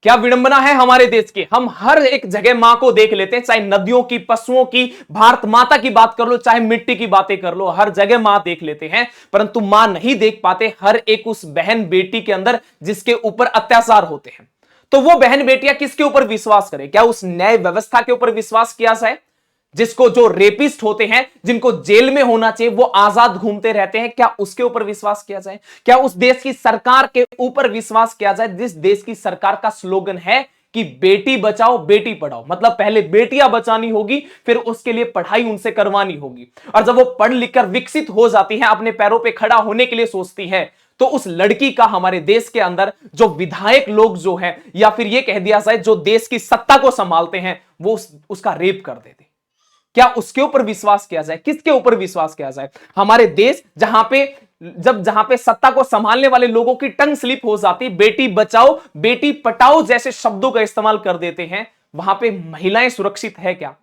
क्या विडंबना है हमारे देश की। हम हर एक जगह मां को देख लेते हैं, चाहे नदियों की, पशुओं की, भारत माता की बात कर लो, चाहे मिट्टी की बातें कर लो, हर जगह मां देख लेते हैं, परंतु मां नहीं देख पाते हर एक उस बहन बेटी के अंदर जिसके ऊपर अत्याचार होते हैं। तो वो बहन बेटियां किसके ऊपर विश्वास करें? क्या उस न्याय व्यवस्था के ऊपर विश्वास किया जाए? जिसको, जो रेपिस्ट होते हैं, जिनको जेल में होना चाहिए, वो आजाद घूमते रहते हैं, क्या उसके ऊपर विश्वास किया जाए? क्या उस देश की सरकार के ऊपर विश्वास किया जाए जिस देश की सरकार का स्लोगन है कि बेटी बचाओ बेटी पढ़ाओ? मतलब पहले बेटियां बचानी होगी, फिर उसके लिए पढ़ाई उनसे करवानी होगी। और जब वो पढ़ लिखकर विकसित हो जाती है, अपने पैरों पर खड़ा होने के लिए सोचती है, तो उस लड़की का हमारे देश के अंदर जो विधायक लोग जो है, या फिर ये कह दिया जाए जो देश की सत्ता को संभालते हैं, वो उसका रेप कर देते। क्या उसके ऊपर विश्वास किया जाए? किसके ऊपर विश्वास किया जाए? हमारे देश जहां पे सत्ता को संभालने वाले लोगों की टंग स्लिप हो जाती, बेटी बचाओ बेटी पटाओ जैसे शब्दों का इस्तेमाल कर देते हैं, वहां पे महिलाएं सुरक्षित है क्या?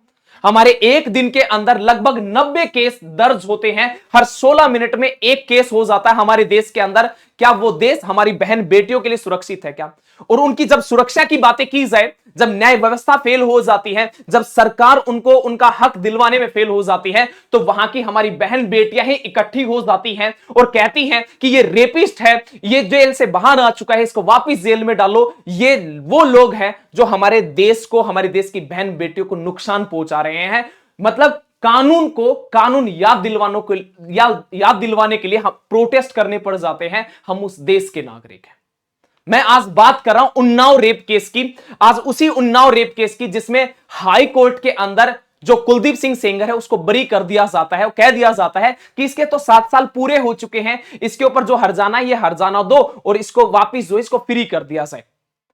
हमारे एक दिन के अंदर लगभग 90 केस दर्ज होते हैं, हर 16 मिनट में एक केस हो जाता है हमारे देश के अंदर। क्या वो देश हमारी बहन बेटियों के लिए सुरक्षित है क्या? और उनकी जब सुरक्षा की बातें की जाए, जब न्याय व्यवस्था फेल हो जाती है, जब सरकार उनको उनका हक दिलवाने में फेल हो जाती है, तो वहां की हमारी बहन बेटियां ही इकट्ठी हो जाती हैं और कहती हैं कि ये रेपिस्ट है, ये जेल से बाहर आ चुका है, इसको वापस जेल में डालो। ये वो लोग हैं जो हमारे देश को, हमारे देश की बहन बेटियों को नुकसान पहुंचा रहे हैं। मतलब कानून याद दिलवाने के लिए हम प्रोटेस्ट करने पड़ जाते हैं। हम उस देश के नागरिक हैं। मैं आज बात कर रहा हूं उन्नाव रेप केस की। आज उसी उन्नाव रेप केस की जिसमें हाई कोर्ट के अंदर जो कुलदीप सिंह सेंगर है उसको बरी कर दिया जाता है। कह दिया जाता है कि इसके तो 7 साल पूरे हो चुके हैं, इसके ऊपर जो हर्जाना है ये हर्जाना दो और इसको वापिस जो इसको फ्री कर दिया जाए।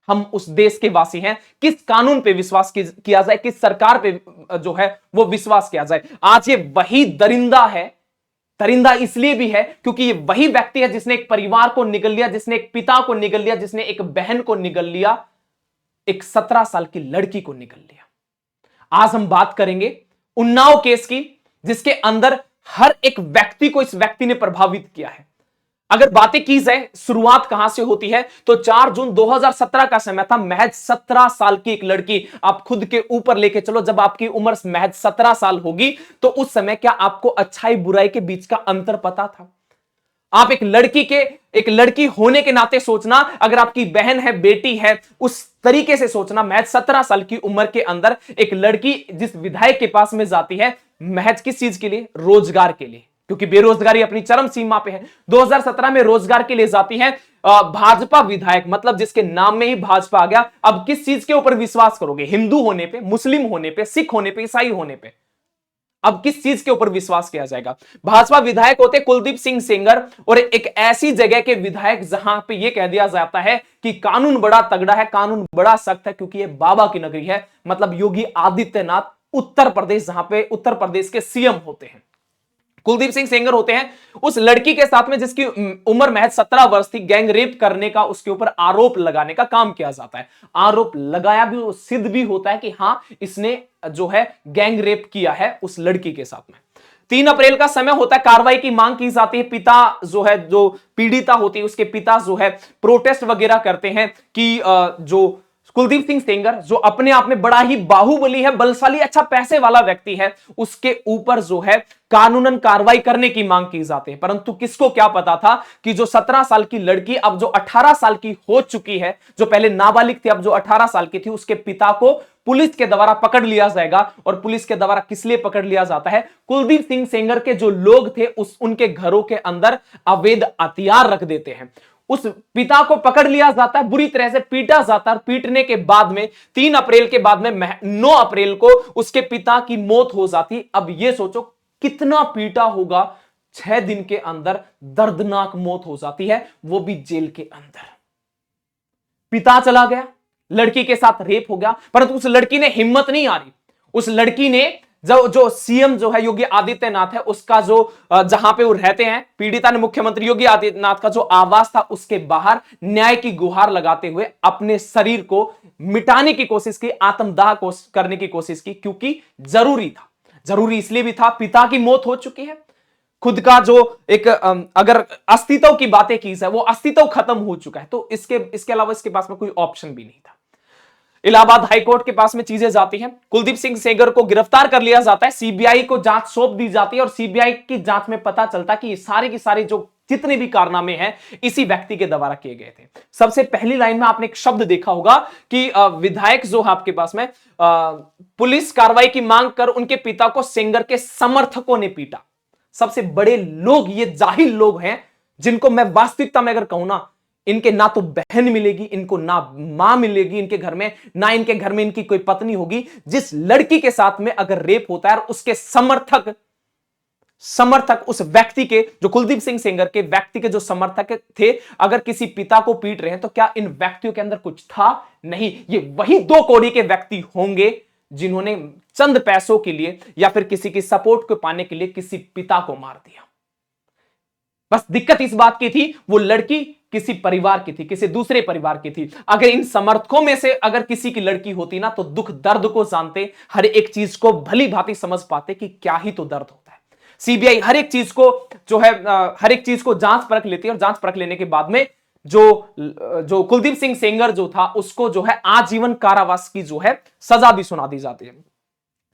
हम उस देश के वासी हैं, किस कानून पे विश्वास किया जाए, किस सरकार पे जो है वो विश्वास किया जाए? आज ये वही दरिंदा है। दरिंदा इसलिए भी है क्योंकि ये वही व्यक्ति है जिसने एक परिवार को निगल लिया, जिसने एक पिता को निगल लिया, जिसने एक बहन को निगल लिया, एक 17 साल की लड़की को निगल लिया। आज हम बात करेंगे उन्नाव केस की, जिसके अंदर हर एक व्यक्ति को इस व्यक्ति ने प्रभावित किया है। अगर बातें की जाए शुरुआत कहां से होती है, तो 4 जून 2017 का समय था। महज 17 साल की एक लड़की, आप खुद के ऊपर लेके चलो, जब आपकी उम्र महज 17 साल होगी तो उस समय क्या आपको अच्छाई बुराई के बीच का अंतर पता था? आप एक लड़की होने के नाते सोचना, अगर आपकी बहन है, बेटी है, उस तरीके से सोचना। महज 17 साल की उम्र के अंदर एक लड़की जिस विधायक के पास में जाती है, महज किस चीज के लिए? रोजगार के लिए, क्योंकि बेरोजगारी अपनी चरम सीमा पे है। 2017 में रोजगार के लिए जाती है। भाजपा विधायक, मतलब जिसके नाम में ही भाजपा आ गया। अब किस चीज के ऊपर विश्वास करोगे? हिंदू होने पे, मुस्लिम होने पे, सिख होने पे, ईसाई होने पे? अब किस चीज के ऊपर विश्वास किया जाएगा? भाजपा विधायक होते कुलदीप सिंह सेंगर, और एक ऐसी जगह के विधायक जहां पे यह कह दिया जाता है कि कानून बड़ा तगड़ा है, कानून बड़ा सख्त है, क्योंकि यह बाबा की नगरी है। मतलब योगी आदित्यनाथ, उत्तर प्रदेश, जहां पे उत्तर प्रदेश के सीएम होते हैं, कुलदीप सिंह सेंगर होते हैं। उस लड़की के साथ में जिसकी उम्र महज 17 वर्ष थी, गैंग रेप करने का उसके ऊपर आरोप लगाने का काम किया जाता है। आरोप लगाया भी, सिद्ध भी होता है कि हां इसने जो है गैंग रेप किया है उस लड़की के साथ में। 3 अप्रैल का समय होता है, कार्रवाई की मांग की जाती है। पिता जो है, जो पीड़िता होती है, उसके पिता जो है प्रोटेस्ट वगैरह करते हैं कि जो कुलदीप सिंह सेंगर, जो अपने आप में बड़ा ही बाहुबली है, बलशाली, अच्छा पैसे वाला व्यक्ति है, उसके ऊपर जो है कानूनन कार्रवाई करने की मांग की जाती है। परंतु किसको क्या पता था कि जो 17 साल की लड़की अब जो 18 साल की हो चुकी है, जो पहले नाबालिग थी अब जो 18 साल की थी, उसके पिता को पुलिस के द्वारा पकड़ लिया जाएगा। और पुलिस के द्वारा किस लिए पकड़ लिया जाता है? कुलदीप सिंह सेंगर के जो लोग थे उनके घरों के अंदर अवैध हथियार रख देते हैं। उस पिता को पकड़ लिया जाता है, बुरी तरह से पीटा जाता है। पीटने के बाद में 3 अप्रैल के बाद में 9 अप्रैल को उसके पिता की मौत हो जाती। अब यह सोचो कितना पीटा होगा, 6 दिन के अंदर दर्दनाक मौत हो जाती है, वो भी जेल के अंदर। पिता चला गया, लड़की के साथ रेप हो गया, परंतु उस लड़की ने हिम्मत नहीं हारी। उस लड़की ने जो सीएम जो है योगी आदित्यनाथ है, उसका जो जहां पे वो रहते हैं, पीड़िता ने मुख्यमंत्री योगी आदित्यनाथ का जो आवास था उसके बाहर न्याय की गुहार लगाते हुए अपने शरीर को मिटाने की कोशिश की, आत्मदाह करने की कोशिश की, क्योंकि जरूरी था। जरूरी इसलिए भी था, पिता की मौत हो चुकी है, खुद का जो एक अगर अस्तित्व की बातें की जाए, वो अस्तित्व खत्म हो चुका है, तो इसके अलावा इसके पास में कोई ऑप्शन भी नहीं था। इलाहाबाद हाईकोर्ट के पास में चीजें जाती हैं, कुलदीप सिंह सेंगर को गिरफ्तार कर लिया जाता है, सीबीआई को जांच सौंप दी जाती है और सीबीआई की जांच में पता चलता है कि ये सारे के सारे जो जितने भी कारनामे हैं इसी व्यक्ति के द्वारा किए गए थे। सबसे पहली लाइन में आपने एक शब्द देखा होगा कि विधायक जो है आपके पास में पुलिस कार्रवाई की मांग कर उनके पिता को सेंगर के समर्थकों ने पीटा। सबसे बड़े लोग ये जाहिल लोग हैं जिनको मैं वास्तविकता में अगर कहूं ना, इनके ना तो बहन मिलेगी, इनको ना मां मिलेगी इनके घर में, ना इनके घर में इनकी कोई पत्नी होगी। जिस लड़की के साथ में अगर रेप होता है और उसके समर्थक उस व्यक्ति के, जो कुलदीप सिंह सेंगर के व्यक्ति के जो समर्थक थे, अगर किसी पिता को पीट रहे हैं तो क्या इन व्यक्तियों के अंदर कुछ था? नहीं, ये वही 2 कौड़ी के व्यक्ति होंगे जिन्होंने चंद पैसों के लिए या फिर किसी की सपोर्ट को पाने के लिए किसी पिता को मार दिया। बस दिक्कत इस बात की थी, वो लड़की किसी परिवार की थी, किसी दूसरे परिवार की थी। अगर इन समर्थकों में से अगर किसी की लड़की होती ना, तो दुख दर्द को जानते, हर एक चीज को भली भांति समझ पाते कि क्या ही तो दर्द होता है। सीबीआई हर एक चीज को जो है हर एक चीज को जांच परख लेती है और जांच परख लेने के बाद में जो कुलदीप सिंह सेंगर जो था उसको जो है आजीवन कारावास की जो है सजा भी सुना दी जाती है।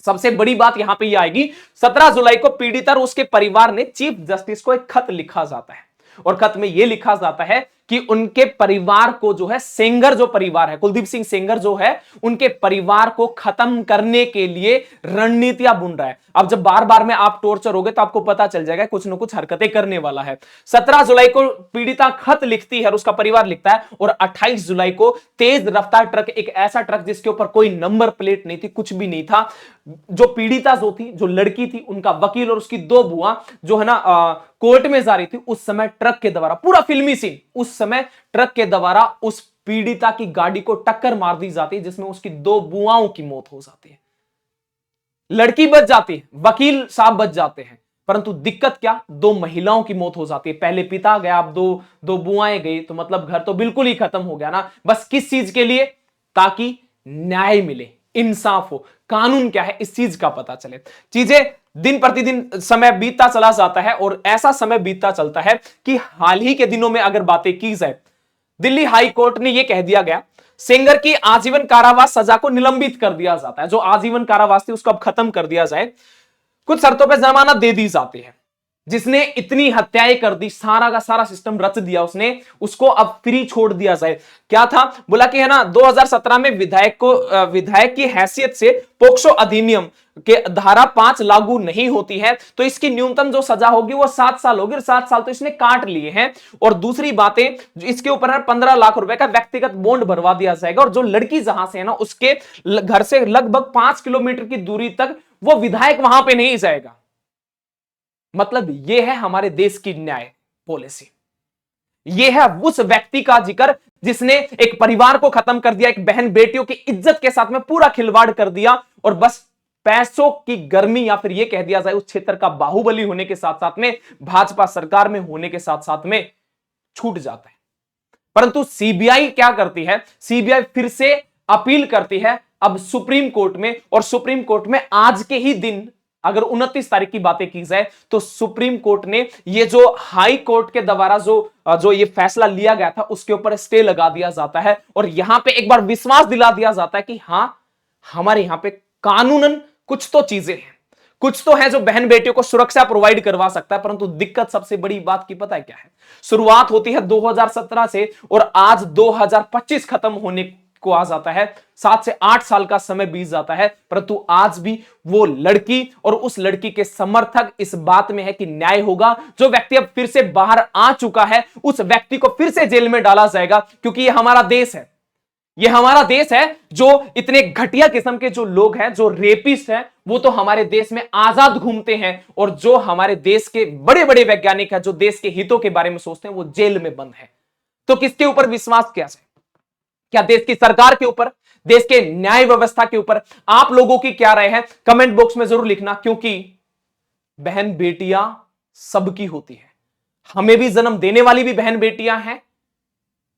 सबसे बड़ी बात यहां पे ये आएगी, 17 जुलाई को पीड़िता और उसके परिवार ने चीफ जस्टिस को एक खत लिखा जाता है और खत में यह लिखा जाता है कि उनके परिवार को जो है, सेंगर जो परिवार है, कुलदीप सिंह सेंगर जो है, उनके परिवार को खत्म करने के लिए रणनीतियां बुन रहा है। अब जब बार बार में आप टॉर्चर होगे तो आपको पता चल जाएगा कुछ ना कुछ हरकतें करने वाला है। 17 जुलाई को पीड़िता खत लिखती है और उसका परिवार लिखता है और 28 जुलाई को तेज रफ्तार ट्रक, एक ऐसा ट्रक जिसके ऊपर कोई नंबर प्लेट नहीं थी, कुछ भी नहीं था, जो पीड़िता जो थी, जो लड़की थी, उनका वकील और उसकी 2 बुआ जो है ना कोर्ट में जा रही थी, उस समय ट्रक के द्वारा, पूरा फिल्मी सीन, उस समय ट्रक के द्वारा उस पीड़िता की गाड़ी को टक्कर मार दी जाती है जिसमें उसकी 2 बुआओं की मौत हो जाती है। लड़की बच जाती है, वकील साहब बच जाते हैं, परंतु दिक्कत क्या, 2 महिलाओं की मौत हो जाती है। पहले पिता गया, अब दो बुआएं गई, तो मतलब घर तो बिल्कुल ही खत्म हो गया ना। बस किस चीज के लिए? ताकि न्याय मिले, इंसाफ हो, कानून क्या है इस चीज का पता चले। चीजें दिन प्रतिदिन समय बीतता चला जाता है और ऐसा समय बीतता चलता है कि हाल ही के दिनों में अगर बातें की जाए, दिल्ली हाई कोर्ट ने यह कह दिया गया, सेंगर की आजीवन कारावास सजा को निलंबित कर दिया जाता है। जो आजीवन कारावास थी उसको अब खत्म कर दिया जाए, कुछ शर्तों पर जमानत दे दी जाती है। जिसने इतनी हत्याएं कर दी, सारा का सारा सिस्टम रच दिया उसने, उसको अब फ्री छोड़ दिया जाए। क्या था, बोला कि है ना 2017 में विधायक की हैसियत से पोक्सो अधिनियम के धारा 5 लागू नहीं होती है, तो इसकी न्यूनतम जो सजा होगी वो 7 साल होगी और 7 साल तो इसने काट लिए हैं। और दूसरी बातें, इसके ऊपर है 15 लाख रुपए का व्यक्तिगत बॉन्ड भरवा दिया जाएगा और जो लड़की जहां से है ना, उसके घर से लगभग 5 किलोमीटर की दूरी तक वो विधायक वहां पे नहीं जाएगा। मतलब यह है हमारे देश की न्याय पॉलिसी। यह है उस व्यक्ति का जिक्र जिसने एक परिवार को खत्म कर दिया, एक बहन बेटियों की इज्जत के साथ में पूरा खिलवाड़ कर दिया और बस पैसों की गर्मी, या फिर यह कह दिया जाए उस क्षेत्र का बाहुबली होने के साथ साथ में, भाजपा सरकार में होने के साथ साथ में छूट जाता है। परंतु सीबीआई क्या करती है, सीबीआई फिर से अपील करती है अब सुप्रीम कोर्ट में, और सुप्रीम कोर्ट में आज के ही दिन, अगर 29 तारीख की बातें की जाए तो सुप्रीम कोर्ट ने ये जो हाई कोर्ट के द्वारा जो ये फैसला लिया गया था उसके ऊपर स्टे लगा दिया जाता है और यहां पे एक बार विश्वास दिला दिया जाता है कि हां, हमारे यहां पे कानूनन कुछ तो चीजें हैं, कुछ तो है जो बहन बेटियों को सुरक्षा प्रोवाइड करवा सकता है। परंतु दिक्कत सबसे बड़ी बात की पता है क्या है, शुरुआत होती है 2017 से और आज 2025 खत्म होने को आ जाता है, 7 से 8 साल का समय बीत जाता है, परंतु आज भी वो लड़की और उस लड़की के समर्थक इस बात में है कि न्याय होगा। जो व्यक्ति अब फिर से बाहर आ चुका है उस व्यक्ति को फिर से जेल में डाला जाएगा, क्योंकि ये हमारा देश है, ये हमारा देश है। जो इतने घटिया किस्म के जो लोग हैं, जो रेपिस्ट हैं, वो तो हमारे देश में आजाद घूमते हैं और जो हमारे देश के बड़े बड़े वैज्ञानिक हैं, जो देश के हितों के बारे में सोचते हैं, वो जेल में बंद है। तो किसके ऊपर विश्वास किया जाए? क्या देश की सरकार के ऊपर, देश के न्याय व्यवस्था के ऊपर? आप लोगों की क्या राय है कमेंट बॉक्स में जरूर लिखना, क्योंकि बहन बेटियां सबकी होती है, हमें भी जन्म देने वाली भी बहन बेटियां हैं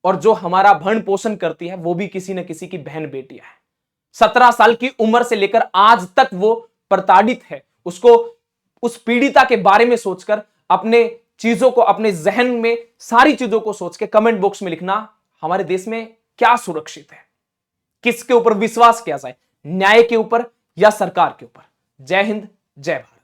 और जो हमारा भरण पोषण करती है वो भी किसी न किसी की बहन बेटियां है। 17 साल की उम्र से लेकर आज तक वो प्रताड़ित है, उसको उस पीड़िता के बारे में सोचकर, अपने चीजों को, अपने जहन में सारी चीजों को सोच के कमेंट बॉक्स में लिखना, हमारे देश में क्या सुरक्षित है, किसके ऊपर विश्वास किया जाए, न्याय के ऊपर या सरकार के ऊपर? जय हिंद, जय भारत।